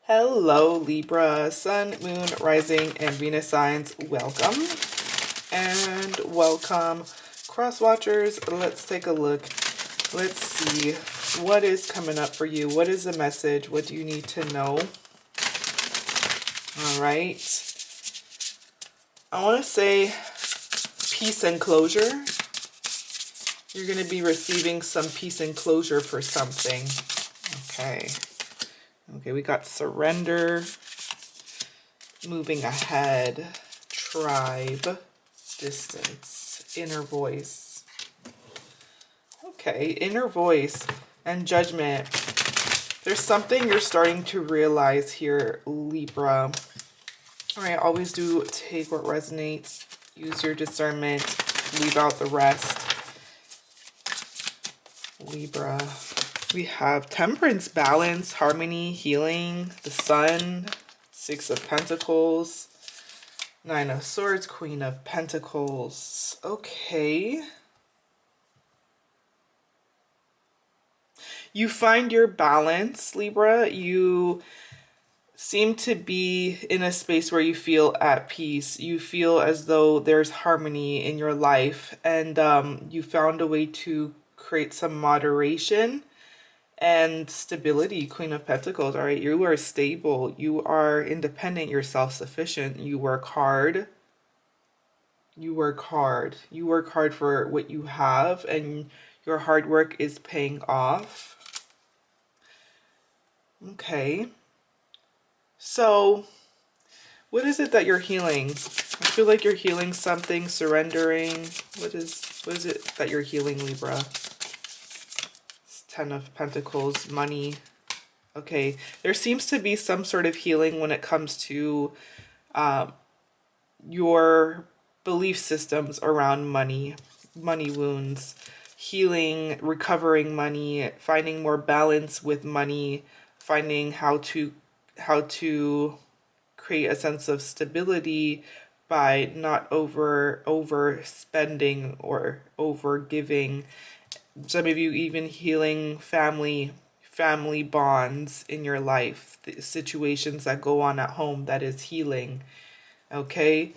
Hello, Libra, Sun, Moon, Rising, and Venus signs. Welcome. And welcome, cross watchers. Let's take a look. Let's see what is coming up for you. What is the message? What do you need to know? All right. I want to say peace and closure. You're going to be receiving some peace and closure for something. Okay. Okay, we got surrender, moving ahead, tribe, distance, inner voice. Okay, inner voice and judgment. There's something you're starting to realize here, Libra. All right, always do take what resonates. Use your discernment. Leave out the rest. Libra. We have temperance, balance, harmony, healing, the sun, 6 of Pentacles, 9 of Swords, Queen of Pentacles. Okay. You find your balance, Libra. You seem to be in a space where you feel at peace. You feel as though there's harmony in your life, and you found a way to create some moderation and stability. Queen of Pentacles. All right, you are stable, you are independent, you're self-sufficient, you work hard. You work hard for what you have, and your hard work is paying off. Okay, so what is it that you're healing? I feel like you're healing something, surrendering. What is it that you're healing, Libra? 10 of Pentacles, money. Okay, there seems to be some sort of healing when it comes to your belief systems around money, money wounds, healing, recovering money, finding more balance with money, finding how to create a sense of stability by not overspending or over giving. Some of you even healing family bonds in your life, the situations that go on at home, that is healing. Okay,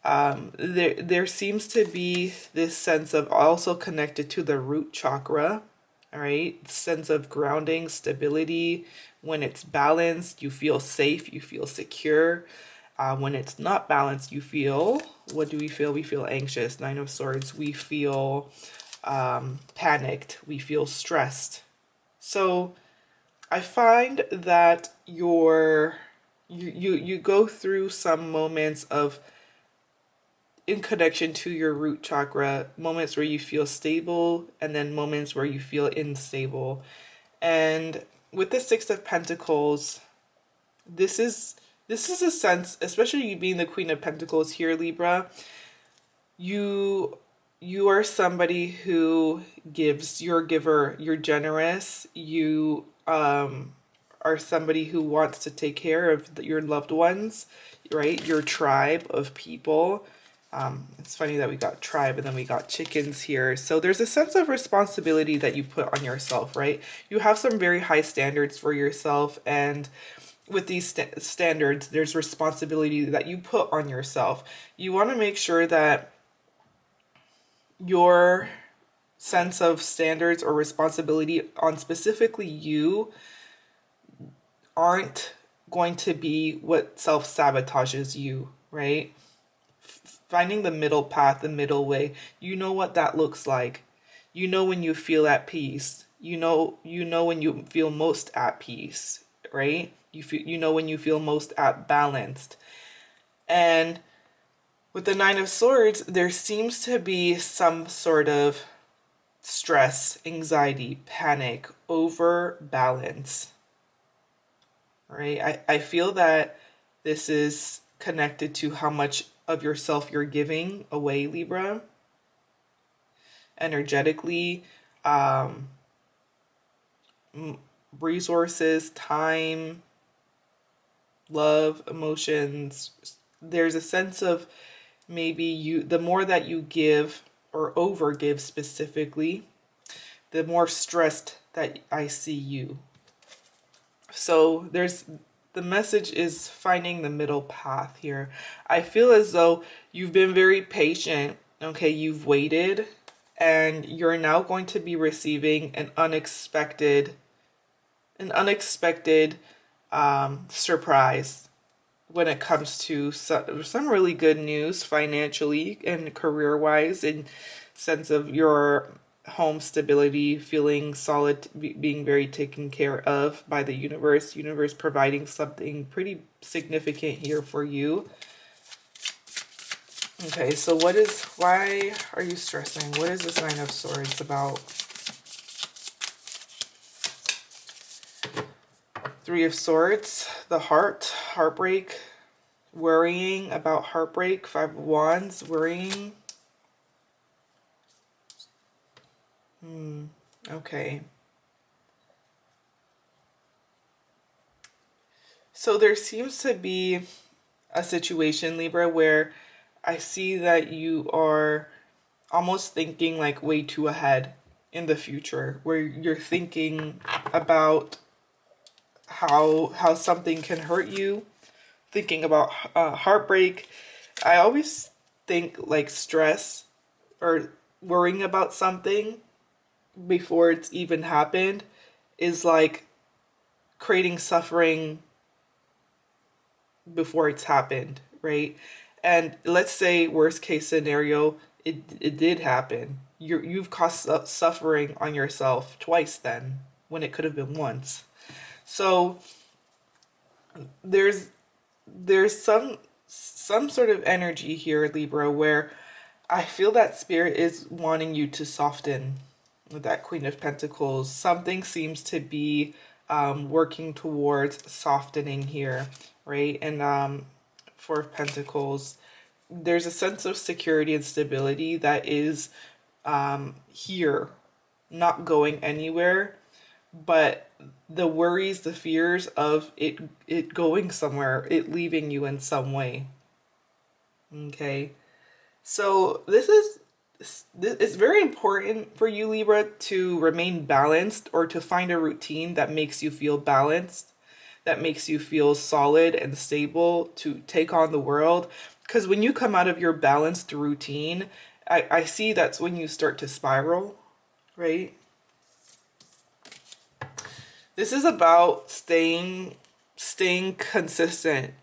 there seems to be this sense of also connected to the root chakra. All right, sense of grounding, stability. When it's balanced, you feel safe, you feel secure. When it's not balanced, you feel, what do we feel? We feel anxious. 9 of Swords. We feel panicked. We feel stressed. So I find that you go through some moments of, in connection to your root chakra, moments where you feel stable and then moments where you feel unstable. And with the 6 of Pentacles, this is a sense, especially you being the Queen of Pentacles here, Libra, you are somebody who gives. You're a giver, you're generous, you are somebody who wants to take care of your loved ones, right? Your tribe of people. It's funny that we got tribe and then we got chickens here. So there's a sense of responsibility that you put on yourself, right? You have some very high standards for yourself, and with these standards, there's responsibility that you put on yourself. You want to make sure that your sense of standards or responsibility on specifically you aren't going to be what self-sabotages you, right? Finding the middle path, the middle way. You know what that looks like. You know when you feel at peace. You know when you feel most at peace, right? You know when you feel most at balanced. And with the 9 of Swords, there seems to be some sort of stress, anxiety, panic, over balance. Right? I feel that this is connected to how much of yourself you're giving away, Libra. Energetically, resources, time, love, emotions. There's a sense of maybe the more that you give or over give specifically, the more stressed that I see you. So there's The message is finding the middle path here. I feel as though you've been very patient. Okay, you've waited, and you're now going to be receiving an unexpected surprise when it comes to some really good news financially and career wise, in sense of your home stability, feeling solid, being very taken care of by the universe providing something pretty significant here for you. Okay, so why are you stressing? What is this Nine of Swords about? Three of Swords, the heartbreak, worrying about heartbreak. Five of Wands, worrying. Okay. So there seems to be a situation, Libra, where I see that you are almost thinking like way too ahead in the future, where you're thinking about how something can hurt you, thinking about heartbreak. I always think like stress or worrying about something before it's even happened is like creating suffering before it's happened, right? And let's say worst case scenario, it did happen. You've caused suffering on yourself twice then, when it could have been once. So there's some sort of energy here, Libra, where I feel that spirit is wanting you to soften with that Queen of Pentacles. Something seems to be working towards softening here, right? And Four of Pentacles, there's a sense of security and stability that is here, not going anywhere, but the worries, the fears of it going somewhere, it leaving you in some way. Okay, so it's very important for you, Libra, to remain balanced, or to find a routine that makes you feel balanced, that makes you feel solid and stable to take on the world. Because when you come out of your balanced routine, I see that's when you start to spiral, right? This is about staying consistent.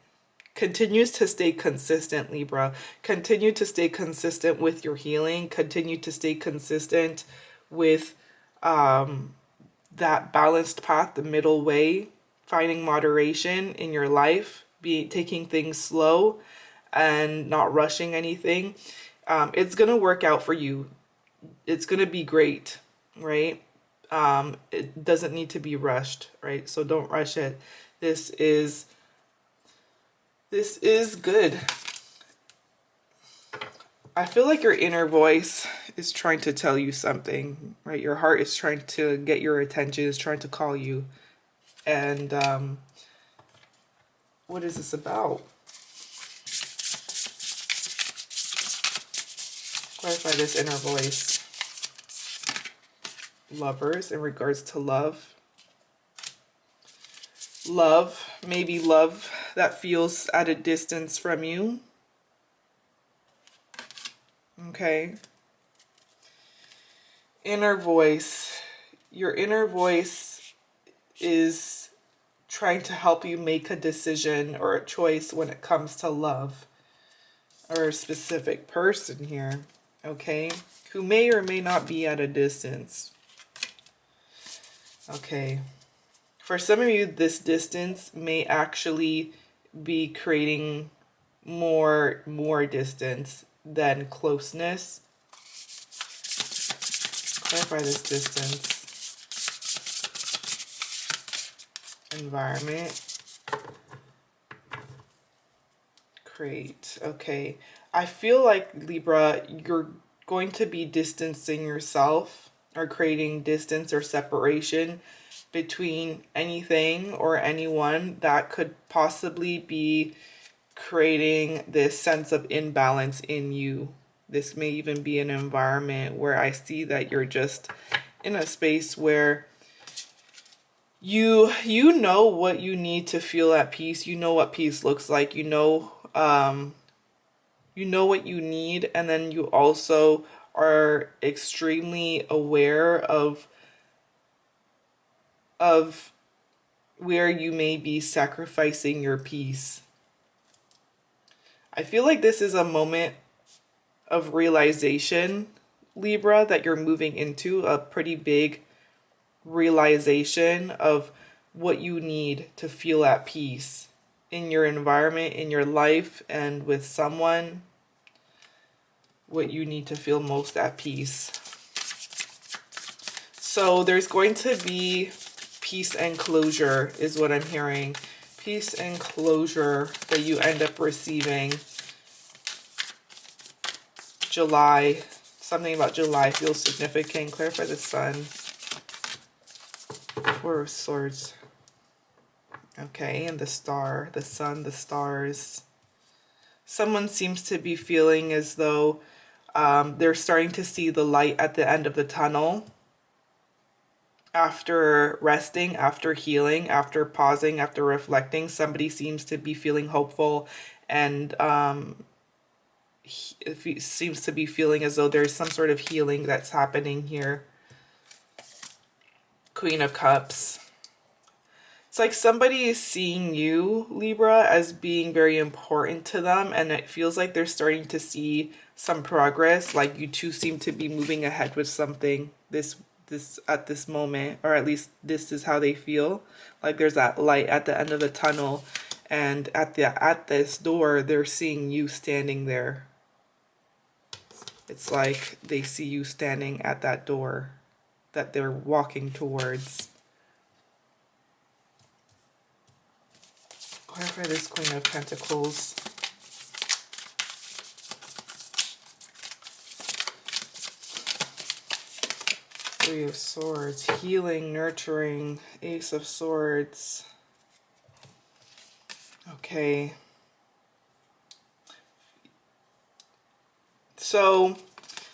Continues to stay consistent, Libra. Continue to stay consistent with your healing. Continue to stay consistent with that balanced path, the middle way, finding moderation in your life, taking things slow and not rushing anything. It's going to work out for you. It's going to be great, right? It doesn't need to be rushed, right? So don't rush it. This is good. I feel like your inner voice is trying to tell you something, right? Your heart is trying to get your attention, is trying to call you. And what is this about? Clarify this inner voice. Lovers, in regards to love. Love, maybe love that feels at a distance from you. Okay. Inner voice. Your inner voice is trying to help you make a decision or a choice when it comes to love, or a specific person here, okay, who may or may not be at a distance. Okay. For some of you, this distance may actually be creating more distance than closeness. Clarify this distance. Environment. Great. Okay. I feel like, Libra, you're going to be distancing yourself, or creating distance or separation between anything or anyone that could possibly be creating this sense of imbalance in you. This may even be an environment where I see that you're just in a space where You know what you need to feel at peace. You know what peace looks like. You know what you need, and then you also are extremely aware of where you may be sacrificing your peace. I feel like this is a moment of realization, Libra, that you're moving into a pretty big realization of what you need to feel at peace in your environment, in your life, and with someone, what you need to feel most at peace. So there's going to be peace and closure is what I'm hearing. Peace and closure that you end up receiving. July. Something about July feels significant. Clarify the sun. Four of Swords. Okay, and the star, the sun, the stars. Someone seems to be feeling as though they're starting to see the light at the end of the tunnel. After resting, after healing, after pausing, after reflecting, somebody seems to be feeling hopeful and seems to be feeling as though there's some sort of healing that's happening here. Queen of Cups. It's like somebody is seeing you, Libra, as being very important to them, and it feels like they're starting to see some progress. Like you two seem to be moving ahead with something this at this moment, or at least this is how they feel. Like there's that light at the end of the tunnel, and at this door, they're seeing you standing there. It's like they see you standing at that door that they're walking towards. Clarify this Queen of Pentacles. Three of Swords. Healing, nurturing. Ace of Swords. Okay. So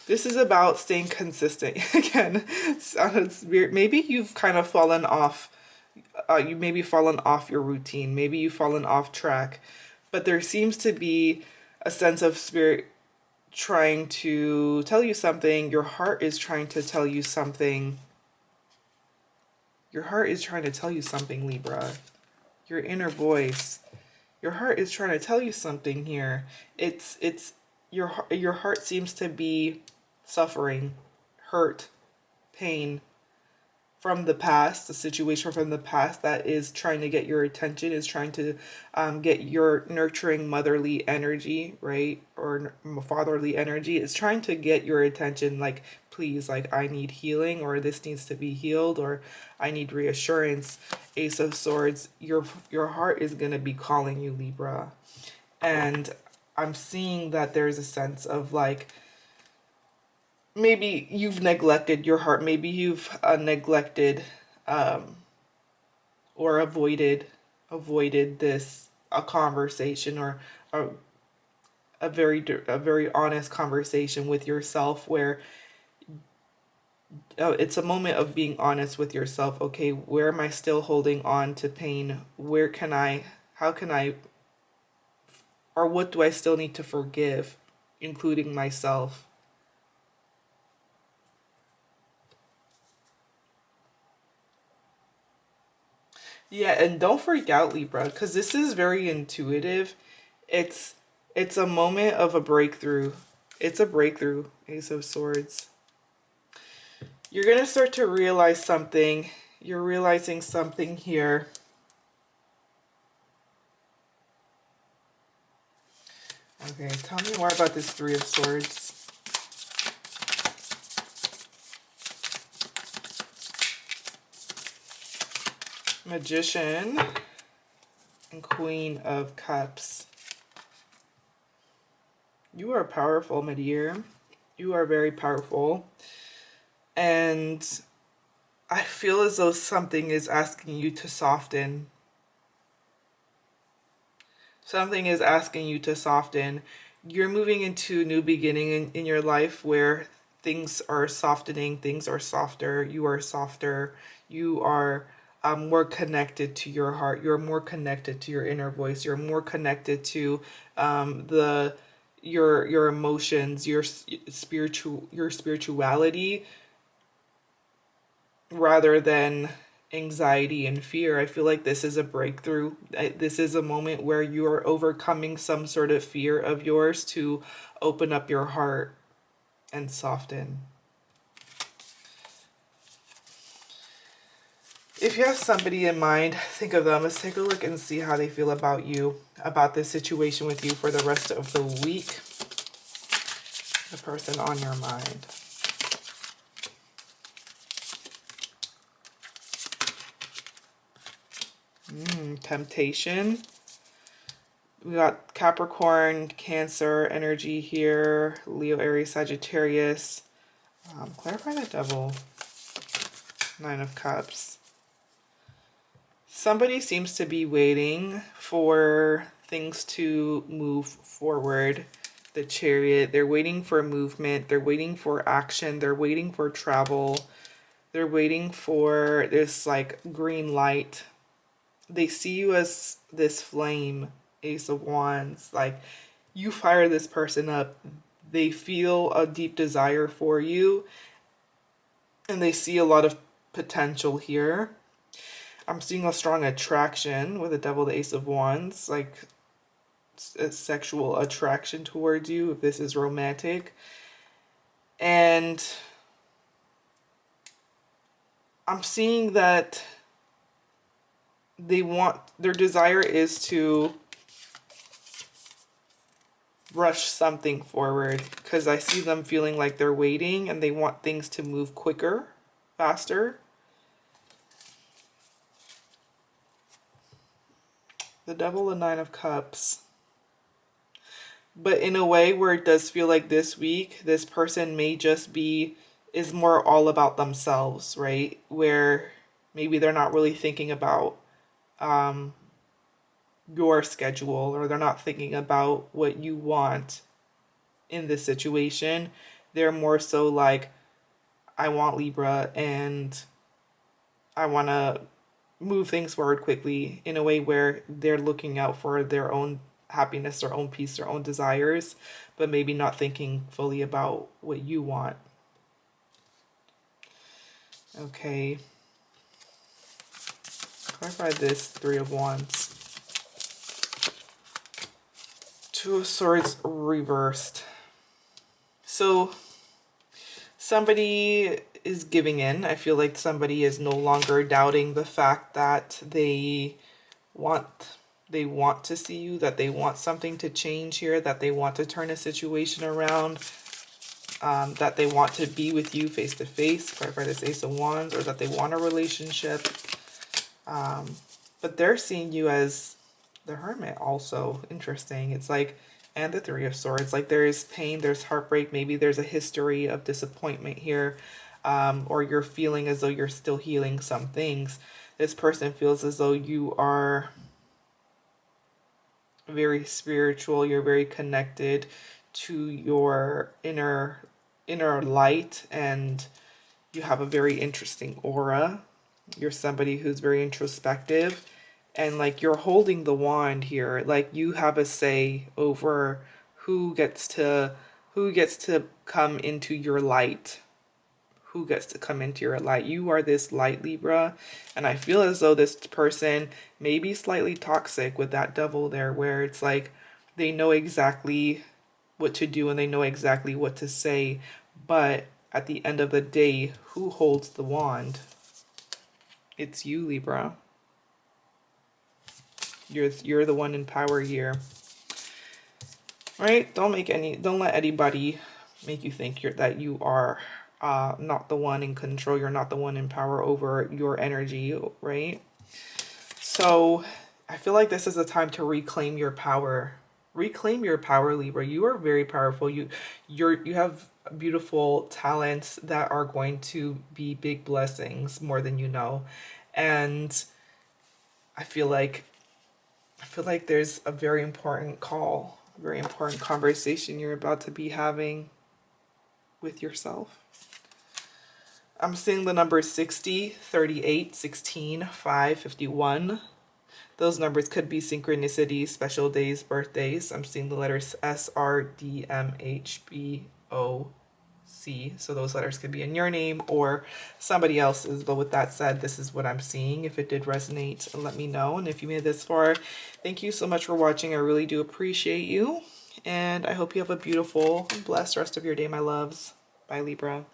this is about staying consistent. Again, sounds weird. Maybe you've kind of fallen off. You maybe fallen off your routine. Maybe you've fallen off track. But there seems to be a sense of spirit trying to tell you something. Your heart is trying to tell you something. Your heart is trying to tell you something, Libra. Your inner voice. Your heart is trying to tell you something here. It's your heart seems to be suffering, hurt, pain from the past, a situation from the past that is trying to get your attention, is trying to get your nurturing motherly energy, right? Or fatherly energy. It's trying to get your attention, like, please, like, I need healing, or this needs to be healed, or I need reassurance. Ace of Swords, your heart is going to be calling you, Libra. And I'm seeing that there's a sense of like, maybe you've neglected your heart. Maybe you've neglected or avoided this a conversation, or a, a very honest conversation with yourself, where it's a moment of being honest with yourself. Okay, where am I still holding on to pain? Where can I, how can I, or what do I still need to forgive, including myself? Yeah, and don't freak out, Libra, because this is very intuitive. It's it's a moment of a breakthrough. It's a breakthrough, Ace of Swords. You're gonna start to realize something. You're realizing something here. Okay, tell me more about this Three of Swords. Magician and Queen of Cups. You are powerful, my dear. You are very powerful. And I feel as though something is asking you to soften. Something is asking you to soften. You're moving into a new beginning in your life where things are softening, things are softer, you are softer, you are more connected to your heart. You're more connected to your inner voice. You're more connected to the your emotions, your spirituality, rather than anxiety and fear. I feel like this is a breakthrough. This is a moment where you are overcoming some sort of fear of yours to open up your heart and soften. If you have somebody in mind, think of them. Let's take a look and see how they feel about you, about this situation with you for the rest of the week. The person on your mind. Temptation. We got Capricorn, Cancer energy here. Leo, Aries, Sagittarius. Clarify the Devil. Nine of Cups. Somebody seems to be waiting for things to move forward. The Chariot. They're waiting for movement. They're waiting for action. They're waiting for travel. They're waiting for this like green light. They see you as this flame, Ace of Wands. Like, you fire this person up. They feel a deep desire for you. And they see a lot of potential here. I'm seeing a strong attraction with the Devil, the Ace of Wands. Like, a sexual attraction towards you, if this is romantic. And I'm seeing that their desire is to rush something forward, because I see them feeling like they're waiting and they want things to move quicker, faster. The Devil, the Nine of Cups. But in a way where it does feel like this week, this person may just is more all about themselves, right? Where maybe they're not really thinking about your schedule, or they're not thinking about what you want in this situation. They're more so like, I want Libra and I want to move things forward quickly, in a way where they're looking out for their own happiness, their own peace, their own desires, but maybe not thinking fully about what you want. Okay. Clarify this Three of Wands. Two of Swords reversed. So somebody is giving in. I feel like somebody is no longer doubting the fact that they want to see you, that they want something to change here, that they want to turn a situation around, that they want to be with you face to face, clarify this Ace of Wands, or that they want a relationship. But they're seeing you as the Hermit also. Interesting. It's like, and the Three of Swords. Like, there's pain, there's heartbreak, maybe there's a history of disappointment here, or you're feeling as though you're still healing some things. This person feels as though you are very spiritual, you're very connected to your inner light, and you have a very interesting aura. You're somebody who's very introspective, and like, you're holding the wand here. Like, you have a say over who gets to come into your light. Who gets to come into your light. You are this light, Libra, and I feel as though this person may be slightly toxic with that Devil there, where it's like they know exactly what to do and they know exactly what to say, but at the end of the day, who holds the wand? It's you, Libra. You're the one in power here. Right? Don't let anybody make you think that you are not the one in control. You're not the one in power over your energy, right? So I feel like this is a time to reclaim your power. Reclaim your power, Libra. You are very powerful. You have beautiful talents that are going to be big blessings, more than you know. And I feel like there's a very important call, a very important conversation you're about to be having with yourself. I'm seeing the numbers 60, 38, 16, 5, 51. Those numbers could be synchronicities, special days, birthdays. I'm seeing the letters S, R, D, M, H, B, O, C. So those letters could be in your name or somebody else's. But with that said, this is what I'm seeing. If it did resonate, let me know. And if you made it this far, thank you so much for watching. I really do appreciate you. And I hope you have a beautiful, blessed rest of your day, my loves. Bye, Libra.